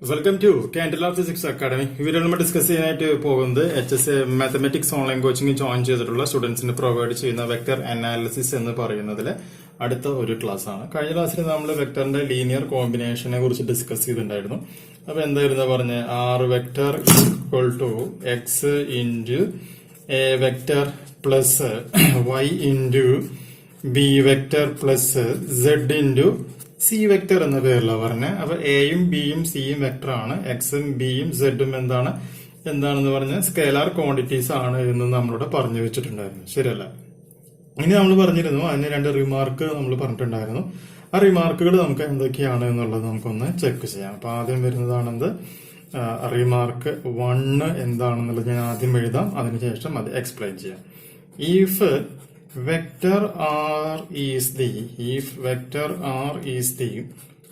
Welcome to Candela Physics Academy. We will discuss H.S.A Mathematics Online Coaching join ചെയ്തിട്ടുള്ള സ്റ്റുഡൻസിന് provide ചെയ്യുന്ന vector analysis എന്ന് പറയുന്നതിൽ അടുത്ത ഒരു ക്ലാസ് ആണ്. കഴിഞ്ഞ ക്ലാസ്സിൽ നമ്മൾ വെക്ടറിന്റെ ലീനിയർ കോമ്പിനേഷനെ കുറിച്ച് ഡിസ്കസ് ചെയ്തിട്ടുണ്ടായിരുന്നു. അപ്പൊ എന്തായിരുന്നു പറഞ്ഞ R vector equal to X into A vector plus Y into B vector plus Z into C vector എന്ന പേരിലാണ് പറഞ്ഞത്. അപ്പൊ എയും ബിയും സിയും വെക്ടർ ആണ്, എക്സും ബിയും സെഡും എന്താണെന്ന് പറഞ്ഞ സ്കേലാർ ക്വാണ്ടിറ്റീസ് ആണ് എന്ന് നമ്മളോട് പറഞ്ഞു വെച്ചിട്ടുണ്ടായിരുന്നു. ശരിയല്ല? ഇനി നമ്മൾ പറഞ്ഞിരുന്നു അതിന് രണ്ട് റിമാർക്ക് നമ്മൾ പറഞ്ഞിട്ടുണ്ടായിരുന്നു. ആ റിമാർക്കുകൾ നമുക്ക് എന്തൊക്കെയാണ് എന്നുള്ളത് നമുക്കൊന്ന് ചെക്ക് ചെയ്യാം. അപ്പൊ ആദ്യം വരുന്നതാണെന്ത് റിമാർക്ക് 1 എന്താണെന്നുള്ളത് ഞാൻ ആദ്യം എഴുതാം, അതിനുശേഷം അത് എക്സ്പ്ലെയിൻ ചെയ്യാം. If vector r is the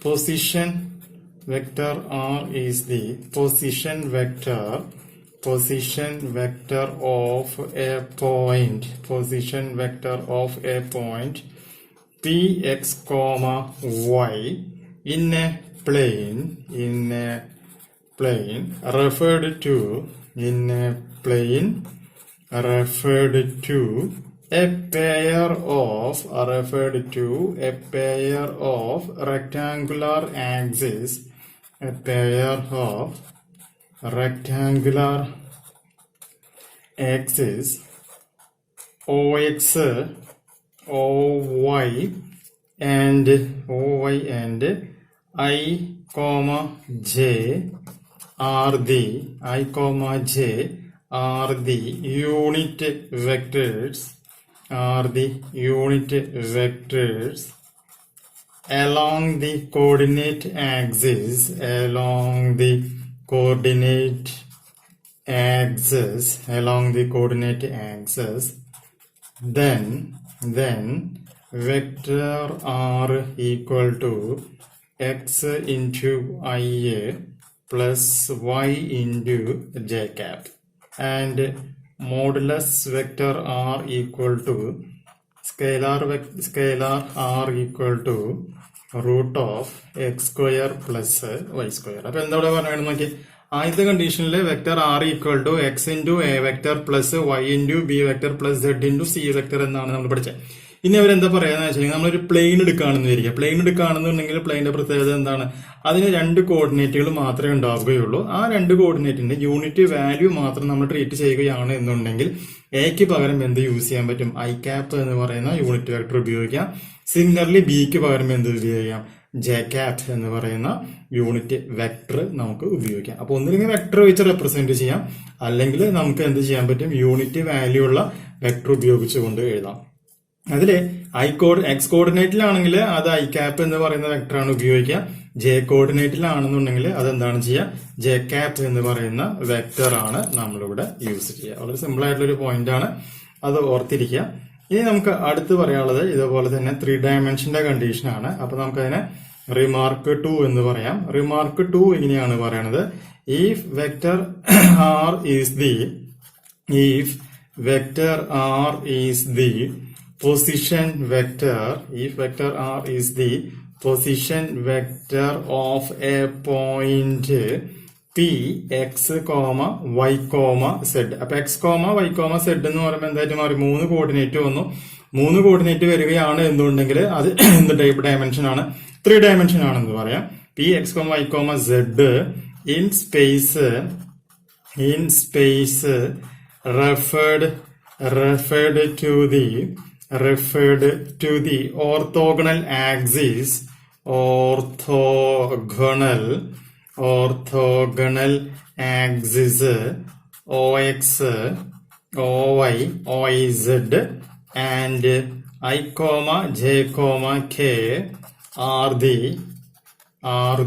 position vector r is the position vector of a point px comma y in a plane referred to a pair of rectangular axes OX, OY and I, J are the unit vectors along the coordinate axis then vector r equal to x into ia plus y into j cap and modulus vector r equal to scalar r equal to root of x square plus y square. അപ്പൊ എന്താ പറയുന്നത് നോക്കി, ആദ്യത്തെ കണ്ടീഷനിൽ vector R equal to X into A vector plus Y into B vector plus Z into C vector എന്നാണ് നമ്മൾ പഠിച്ചത്. ഇനി അവരെന്താ പറയാന്ന് വെച്ചാൽ നമ്മളൊരു പ്ലെയിൻ എടുക്കുകയാണെന്ന് വിചാരിക്കുക. പ്ലെയിൻ എടുക്കുകയാണെന്നുണ്ടെങ്കിൽ പ്ലെയിന്റെ പ്രത്യേകത എന്താണ്? അതിന് രണ്ട് കോർഡിനേറ്റുകൾ മാത്രമേ ഉണ്ടാവുകയുള്ളൂ. ആ രണ്ട് കോർഡിനേറ്റിന്റെ യൂണിറ്റ് വാല്യൂ മാത്രം നമ്മൾ ട്രീറ്റ് ചെയ്യുകയാണ് എന്നുണ്ടെങ്കിൽ എക്ക് പകരം എന്ത് യൂസ് ചെയ്യാൻ പറ്റും? ഐ ക്യാപ്പ് എന്ന് പറയുന്ന യൂണിറ്റ് വെക്ടർ ഉപയോഗിക്കാം. സിമിലർലി ബിക്ക് പകരം എന്ത് ഉപയോഗിക്കാം? ജെ ക്യാപ് എന്ന് പറയുന്ന യൂണിറ്റ് വെക്ടർ നമുക്ക് ഉപയോഗിക്കാം. അപ്പൊ ഒന്നില്ലെങ്കിൽ വെക്ടർ വെച്ച് റെപ്രസെന്റ് ചെയ്യാം, അല്ലെങ്കിൽ നമുക്ക് എന്ത് ചെയ്യാൻ പറ്റും? യൂണിറ്റ് വാല്യൂ ഉള്ള വെക്ടർ ഉപയോഗിച്ചുകൊണ്ട് എഴുതാം. അതില് എക്സ് കോർഡിനേറ്റിലാണെങ്കിൽ അത് ഐ ക്യാപ്പ് എന്ന് പറയുന്ന വെക്ടറാണ് ഉപയോഗിക്കുക. ജെ കോർഡിനേറ്റിലാണെന്നുണ്ടെങ്കിൽ അതെന്താണ് ചെയ്യുക? ജെ ക്യാപ് എന്ന് പറയുന്ന വെക്ടർ ആണ് നമ്മളിവിടെ യൂസ് ചെയ്യുക. വളരെ സിമ്പിൾ ആയിട്ടുള്ള ഒരു പോയിന്റ് ആണ്, അത് ഓർത്തിരിക്കുക. ഇനി നമുക്ക് അടുത്ത് പറയാനുള്ളത് ഇതുപോലെ തന്നെ 3 ഡയമെൻഷന്റെ കണ്ടീഷൻ ആണ്. അപ്പൊ നമുക്കതിനെ റിമാർക്ക് 2 എന്ന് പറയാം. റിമാർക്ക് 2 ഇങ്ങനെയാണ് പറയണത്: if vector R is the position vector of a point p x, y, z. അപ്പൊ x, y, z എന്ന് പറയുമ്പോൾ എന്തായിട്ട് മാറി? 3 കോർഡിനേറ്റ് വന്നു. 3 കോർഡിനേറ്റ് വരികയാണ് എന്നുണ്ടെങ്കിൽ അത് എന്ത് ടൈപ്പ് ഡയമെൻഷൻ ആണ്? 3 ഡയമെൻഷൻ ആണെന്ന് പറയാം. p x, y, z in space referred to the orthogonal axis OX, OY, OZ and I, J, K are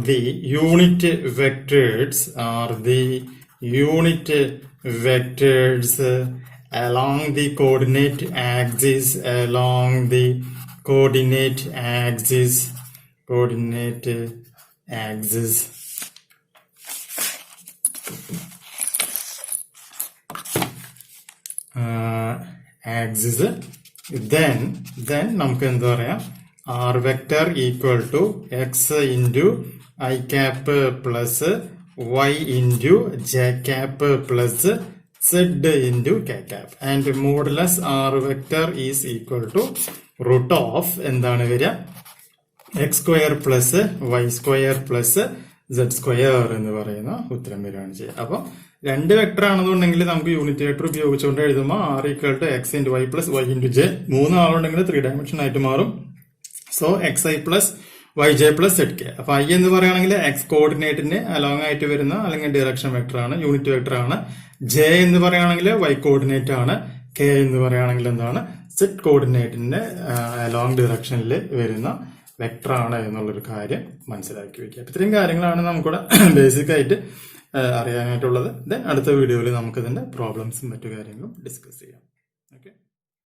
the unit vectors along the coordinate axis axis then നമുക്ക് എന്താ പറയാം? R vector equal to X into I cap plus Y into J cap plus Z into K cap. And modulus R vector is equal to root of എന്താണ് വരിക X square plus Y square plus Z square എന്ന് പറയുന്ന ഉത്തരം വരികയാണ് ചെയ്യുക. അപ്പൊ രണ്ട് vector ആണെന്നുണ്ടെങ്കിൽ നമുക്ക് യൂണിറ്റ് വെക്ടർ ഉപയോഗിച്ചുകൊണ്ട് എഴുതുമ്പോൾ R equal to X into Y plus Y into J, മൂന്നാളുണ്ടെങ്കിൽ 3 ഡയമെൻഷൻ ആയിട്ട് മാറും. So X I plus Y J plus Z K. അപ്പൊ ഐ എന്ന് പറയുകയാണെങ്കിൽ എക്സ് കോർഡിനേറ്റിന് അലോങ് ആയിട്ട് വരുന്ന അല്ലെങ്കിൽ ഡയറക്ഷൻ വെക്ടർ ആണ്, യൂണിറ്റ് വെക്ടർ ആണ്. ജെ എന്ന് പറയുകയാണെങ്കിൽ വൈ കോർഡിനേറ്റ് ആണ്. കെ എന്ന് പറയുകയാണെങ്കിൽ എന്താണ് സെഡ് കോർഡിനേറ്റിന്റെ അലോങ് ഡയറക്ഷനിൽ വരുന്ന വെക്ടർ ആണ് എന്നുള്ളൊരു കാര്യം മനസ്സിലാക്കി വെക്കുക. ഇത്രയും കാര്യങ്ങളാണ് നമുക്കിവിടെ ബേസിക് ആയിട്ട് അറിയാനായിട്ടുള്ളത്. ദെൻ അടുത്ത വീഡിയോയിൽ നമുക്ക് ഇതിന്റെ പ്രോബ്ലംസും മറ്റു കാര്യങ്ങളും ഡിസ്കസ് ചെയ്യാം. ഓക്കെ.